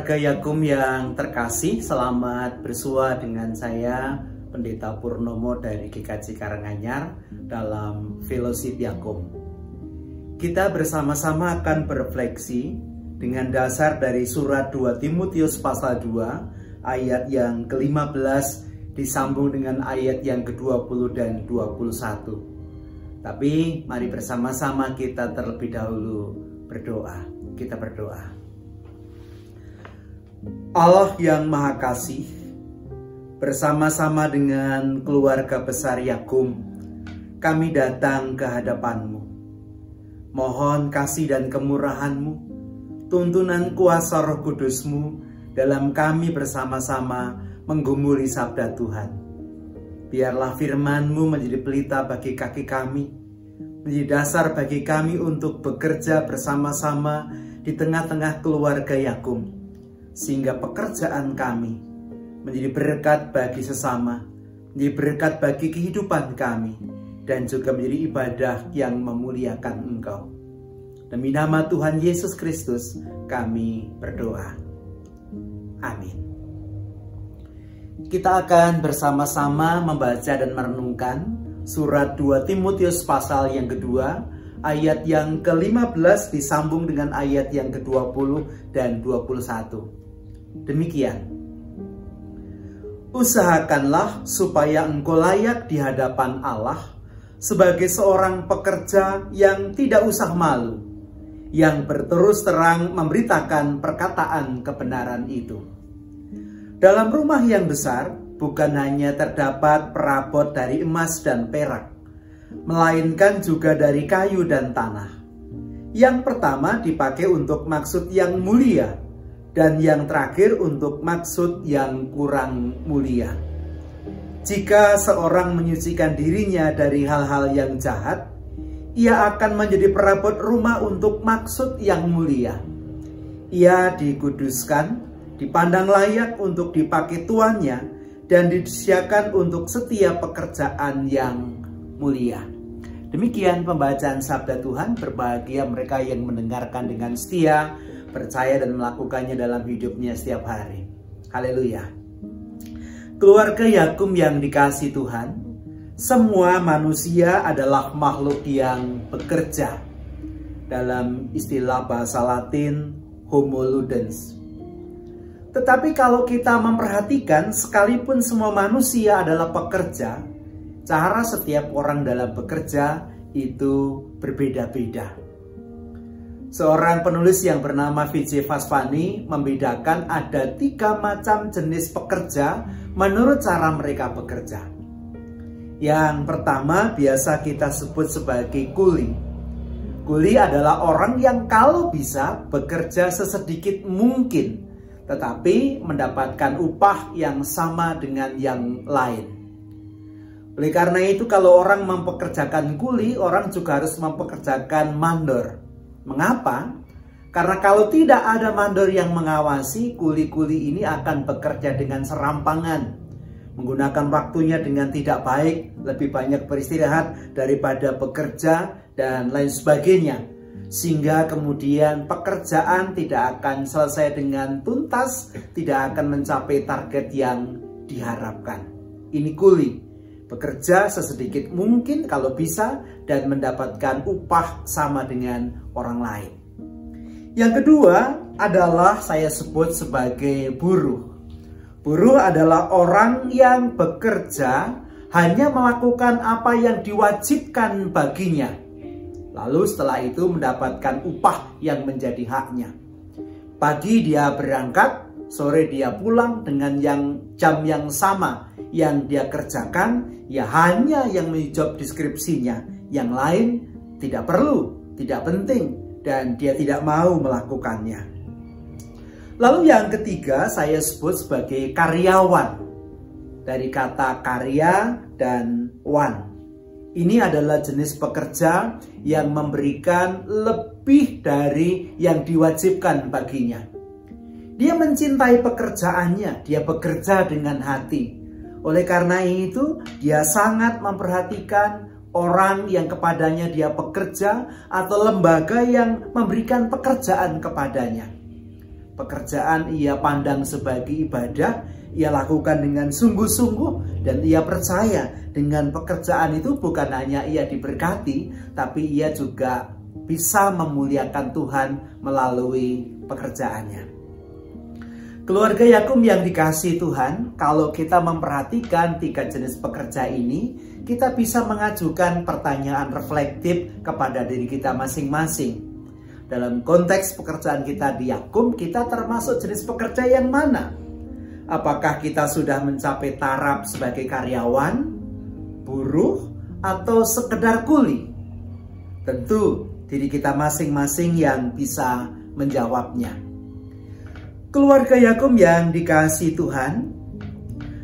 Keluarga Yakum yang terkasih, selamat bersua dengan saya Pendeta Purnomo dari GKJ Karanganyar dalam Fellowship Yakum. Kita bersama-sama akan berefleksi dengan dasar dari surat 2 Timotius pasal 2 ayat yang ke-15 disambung dengan ayat yang ke-20 dan 21. Tapi mari bersama-sama kita terlebih dahulu berdoa. Kita berdoa. Allah yang Maha Kasih, bersama-sama dengan keluarga besar Yakum, kami datang ke hadapan-Mu. Mohon kasih dan kemurahan-Mu, tuntunan kuasa Roh Kudus-Mu dalam kami bersama-sama menggumuli sabda Tuhan. Biarlah firman-Mu menjadi pelita bagi kaki kami, menjadi dasar bagi kami untuk bekerja bersama-sama di tengah-tengah keluarga Yakum, sehingga pekerjaan kami menjadi berkat bagi sesama, menjadi berkat bagi kehidupan kami, dan juga menjadi ibadah yang memuliakan Engkau. Demi nama Tuhan Yesus Kristus kami berdoa. Amin. Kita akan bersama-sama membaca dan merenungkan surat 2 Timotius pasal yang kedua, ayat yang ke-15 disambung dengan ayat yang ke-20 dan 21. Demikian. Usahakanlah supaya engkau layak di hadapan Allah sebagai seorang pekerja yang tidak usah malu, yang berterus terang memberitakan perkataan kebenaran itu. Dalam rumah yang besar bukan hanya terdapat perabot dari emas dan perak, melainkan juga dari kayu dan tanah. Yang pertama dipakai untuk maksud yang mulia, dan yang terakhir untuk maksud yang kurang mulia. Jika seorang menyucikan dirinya dari hal-hal yang jahat, ia akan menjadi perabot rumah untuk maksud yang mulia. Ia dikuduskan, dipandang layak untuk dipakai tuannya, dan disediakan untuk setiap pekerjaan yang mulia. Demikian pembacaan sabda Tuhan. Berbahagia mereka yang mendengarkan dengan setia, percaya dan melakukannya dalam hidupnya setiap hari. Haleluya. Keluarga Yakum yang dikasihi Tuhan, semua manusia adalah makhluk yang bekerja. Dalam istilah bahasa Latin, homo ludens. Tetapi kalau kita memperhatikan, sekalipun semua manusia adalah pekerja, cara setiap orang dalam bekerja itu berbeda-beda. Seorang penulis yang bernama V.J. Vashpani membedakan ada 3 macam jenis pekerja menurut cara mereka bekerja. Yang pertama biasa kita sebut sebagai kuli. Kuli adalah orang yang kalau bisa bekerja sesedikit mungkin, tetapi mendapatkan upah yang sama dengan yang lain. Oleh karena itu kalau orang mempekerjakan kuli, orang juga harus mempekerjakan mandor. Mengapa? Karena kalau tidak ada mandor yang mengawasi, kuli-kuli ini akan bekerja dengan serampangan, menggunakan waktunya dengan tidak baik, lebih banyak beristirahat daripada bekerja dan lain sebagainya. Sehingga kemudian pekerjaan tidak akan selesai dengan tuntas, tidak akan mencapai target yang diharapkan. Ini kuli. Bekerja sesedikit mungkin kalau bisa dan mendapatkan upah sama dengan orang lain. Yang kedua adalah saya sebut sebagai buruh. Buruh adalah orang yang bekerja hanya melakukan apa yang diwajibkan baginya. Lalu setelah itu mendapatkan upah yang menjadi haknya. Pagi dia berangkat, sore dia pulang dengan jam yang sama yang dia kerjakan, ya hanya yang menjadi job deskripsinya. Yang lain tidak perlu, tidak penting, dan dia tidak mau melakukannya. Lalu yang ketiga saya sebut sebagai karyawan. Dari kata karya dan wan. Ini adalah jenis pekerja yang memberikan lebih dari yang diwajibkan baginya. Dia mencintai pekerjaannya, dia bekerja dengan hati. Oleh karena itu, dia sangat memperhatikan orang yang kepadanya dia bekerja atau lembaga yang memberikan pekerjaan kepadanya. Pekerjaan ia pandang sebagai ibadah, ia lakukan dengan sungguh-sungguh, dan ia percaya dengan pekerjaan itu bukan hanya ia diberkati, tapi ia juga bisa memuliakan Tuhan melalui pekerjaannya. Keluarga Yakub yang dikasihi Tuhan, kalau kita memperhatikan 3 jenis pekerja ini, kita bisa mengajukan pertanyaan reflektif kepada diri kita masing-masing. Dalam konteks pekerjaan kita di Yakub, kita termasuk jenis pekerja yang mana? Apakah kita sudah mencapai taraf sebagai karyawan, buruh, atau sekedar kuli? Tentu diri kita masing-masing yang bisa menjawabnya. Keluarga Yakub yang dikasihi Tuhan,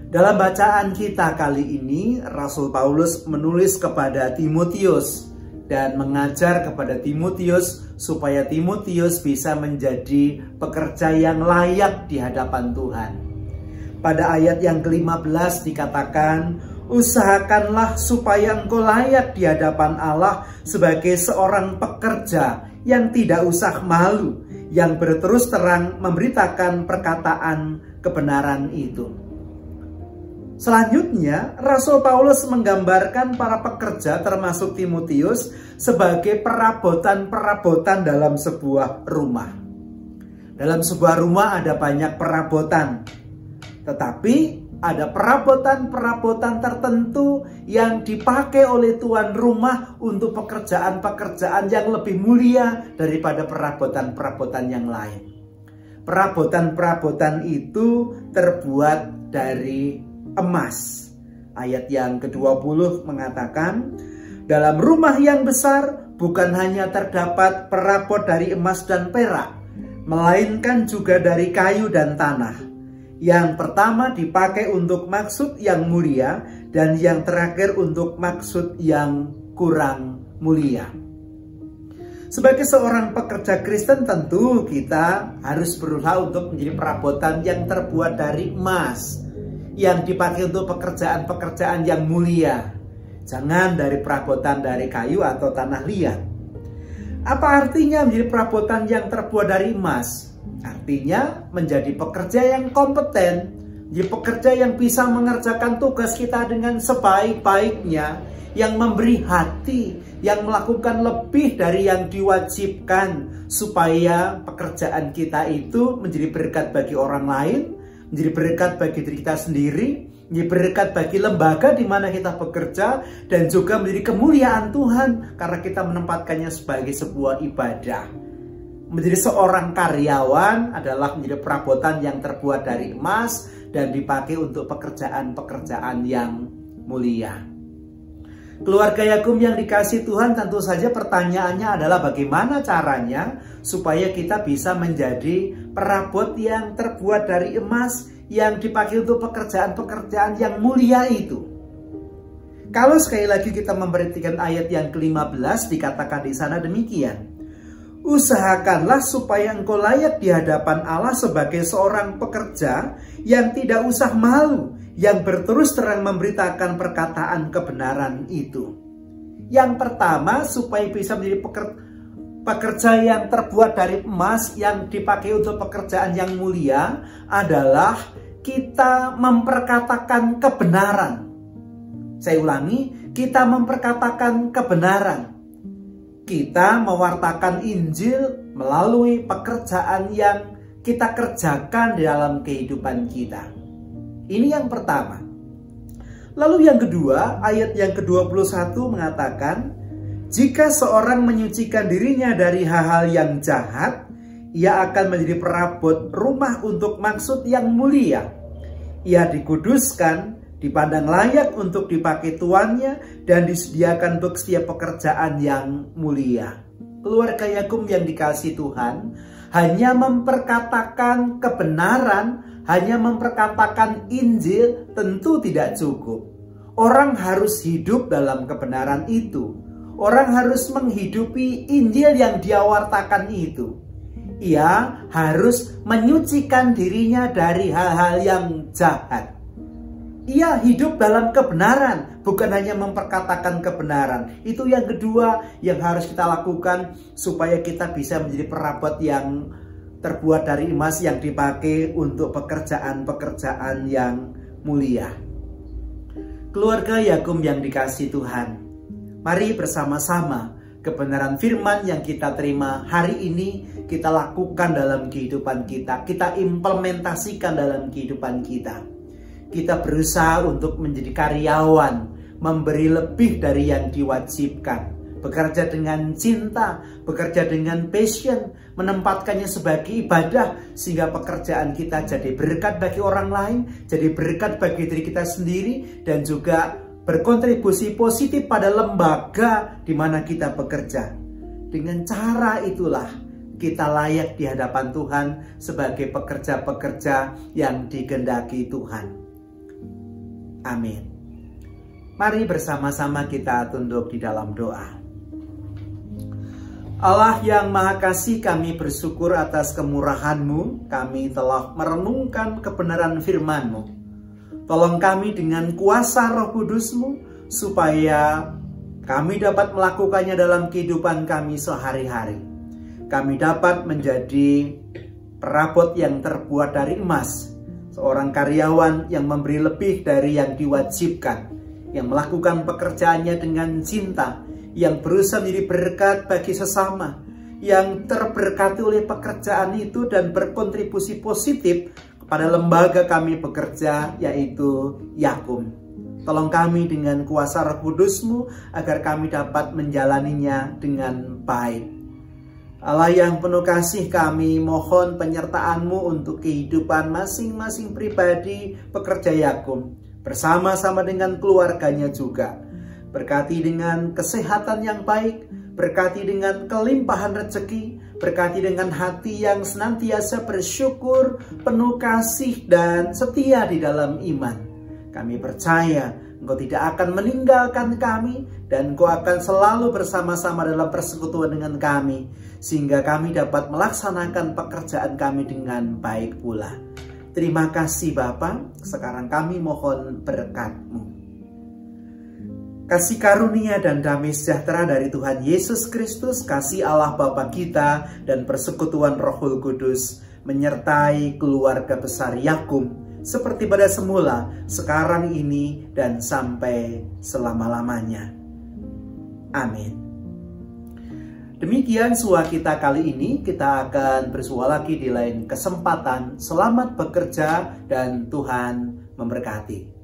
dalam bacaan kita kali ini, Rasul Paulus menulis kepada Timotius dan mengajar kepada Timotius supaya Timotius bisa menjadi pekerja yang layak di hadapan Tuhan. Pada ayat yang ke-15 dikatakan, usahakanlah supaya engkau layak di hadapan Allah sebagai seorang pekerja yang tidak usah malu, yang berterus terang memberitakan perkataan kebenaran itu. Selanjutnya, Rasul Paulus menggambarkan para pekerja termasuk Timotius sebagai perabotan-perabotan dalam sebuah rumah. Dalam sebuah rumah ada banyak perabotan, tetapi ada perabotan-perabotan tertentu yang dipakai oleh tuan rumah untuk pekerjaan-pekerjaan yang lebih mulia daripada perabotan-perabotan yang lain. Perabotan-perabotan itu terbuat dari emas. Ayat yang ke-20 mengatakan, dalam rumah yang besar bukan hanya terdapat perabot dari emas dan perak, melainkan juga dari kayu dan tanah. Yang pertama dipakai untuk maksud yang mulia, dan yang terakhir untuk maksud yang kurang mulia. Sebagai seorang pekerja Kristen, tentu kita harus berusaha untuk menjadi perabotan yang terbuat dari emas, yang dipakai untuk pekerjaan-pekerjaan yang mulia. Jangan dari perabotan dari kayu atau tanah liat. Apa artinya menjadi perabotan yang terbuat dari emas? Artinya menjadi pekerja yang kompeten, menjadi pekerja yang bisa mengerjakan tugas kita dengan sebaik-baiknya, yang memberi hati, yang melakukan lebih dari yang diwajibkan, supaya pekerjaan kita itu menjadi berkat bagi orang lain, menjadi berkat bagi diri kita sendiri, menjadi berkat bagi lembaga di mana kita bekerja, dan juga menjadi kemuliaan Tuhan karena kita menempatkannya sebagai sebuah ibadah. Menjadi seorang karyawan adalah menjadi perabotan yang terbuat dari emas dan dipakai untuk pekerjaan-pekerjaan yang mulia. Keluarga Yakub yang dikasihi Tuhan, tentu saja pertanyaannya adalah bagaimana caranya supaya kita bisa menjadi perabot yang terbuat dari emas yang dipakai untuk pekerjaan-pekerjaan yang mulia itu. Kalau sekali lagi kita memperhatikan ayat yang ke-15, dikatakan di sana demikian. Usahakanlah supaya engkau layak di hadapan Allah sebagai seorang pekerja yang tidak usah malu, yang berterus terang memberitakan perkataan kebenaran itu. Yang pertama, supaya bisa menjadi pekerja yang terbuat dari emas yang dipakai untuk pekerjaan yang mulia adalah kita memperkatakan kebenaran. Saya ulangi, kita memperkatakan kebenaran. Kita mewartakan Injil melalui pekerjaan yang kita kerjakan di dalam kehidupan kita. Ini yang pertama. Lalu yang kedua, ayat yang ke-21 mengatakan, jika seorang menyucikan dirinya dari hal-hal yang jahat, ia akan menjadi perabot rumah untuk maksud yang mulia. Ia dikuduskan, dipandang layak untuk dipakai tuannya, dan disediakan untuk setiap pekerjaan yang mulia. Keluarga Yakub yang dikasihi Tuhan, hanya memperkatakan kebenaran, hanya memperkatakan Injil tentu tidak cukup. Orang harus hidup dalam kebenaran itu. Orang harus menghidupi Injil yang dia wartakan itu. Ia harus menyucikan dirinya dari hal-hal yang jahat. Ia hidup dalam kebenaran, bukan hanya memperkatakan kebenaran. Itu yang kedua yang harus kita lakukan supaya kita bisa menjadi perabot yang terbuat dari emas yang dipakai untuk pekerjaan-pekerjaan yang mulia. Keluarga Yakum yang dikasihi Tuhan, mari bersama-sama kebenaran firman yang kita terima hari ini kita lakukan dalam kehidupan kita. Kita implementasikan dalam kehidupan kita. Kita berusaha untuk menjadi karyawan, memberi lebih dari yang diwajibkan. Bekerja dengan cinta, bekerja dengan passion, menempatkannya sebagai ibadah, sehingga pekerjaan kita jadi berkat bagi orang lain, jadi berkat bagi diri kita sendiri, dan juga berkontribusi positif pada lembaga di mana kita bekerja. Dengan cara itulah kita layak di hadapan Tuhan sebagai pekerja-pekerja yang dikehendaki Tuhan. Amin. Mari bersama-sama kita tunduk di dalam doa. Allah yang Maha Kasih, kami bersyukur atas kemurahan-Mu. Kami telah merenungkan kebenaran firman-Mu. Tolong kami dengan kuasa Roh Kudus-Mu, supaya kami dapat melakukannya dalam kehidupan kami sehari-hari. Kami dapat menjadi perabot yang terbuat dari emas, seorang karyawan yang memberi lebih dari yang diwajibkan, yang melakukan pekerjaannya dengan cinta, yang berusaha menjadi berkat bagi sesama, yang terberkati oleh pekerjaan itu dan berkontribusi positif kepada lembaga kami bekerja, yaitu Yakum. Tolong kami dengan kuasa Roh Kudus-Mu agar kami dapat menjalaninya dengan baik. Allah yang penuh kasih, kami mohon penyertaan-Mu untuk kehidupan masing-masing pribadi pekerja Yakum, bersama-sama dengan keluarganya juga. Berkati dengan kesehatan yang baik, berkati dengan kelimpahan rezeki, berkati dengan hati yang senantiasa bersyukur, penuh kasih dan setia di dalam iman. Kami percaya Engkau tidak akan meninggalkan kami, dan Engkau akan selalu bersama-sama dalam persekutuan dengan kami, sehingga kami dapat melaksanakan pekerjaan kami dengan baik pula. Terima kasih Bapa. Sekarang kami mohon berkat-Mu. Kasih karunia dan damai sejahtera dari Tuhan Yesus Kristus, kasih Allah Bapa kita, dan persekutuan Roh Kudus menyertai keluarga besar Yakum seperti pada semula, sekarang ini, dan sampai selama-lamanya. Amin. Demikian sua kita kali ini. Kita akan bersua lagi di lain kesempatan. Selamat bekerja dan Tuhan memberkati.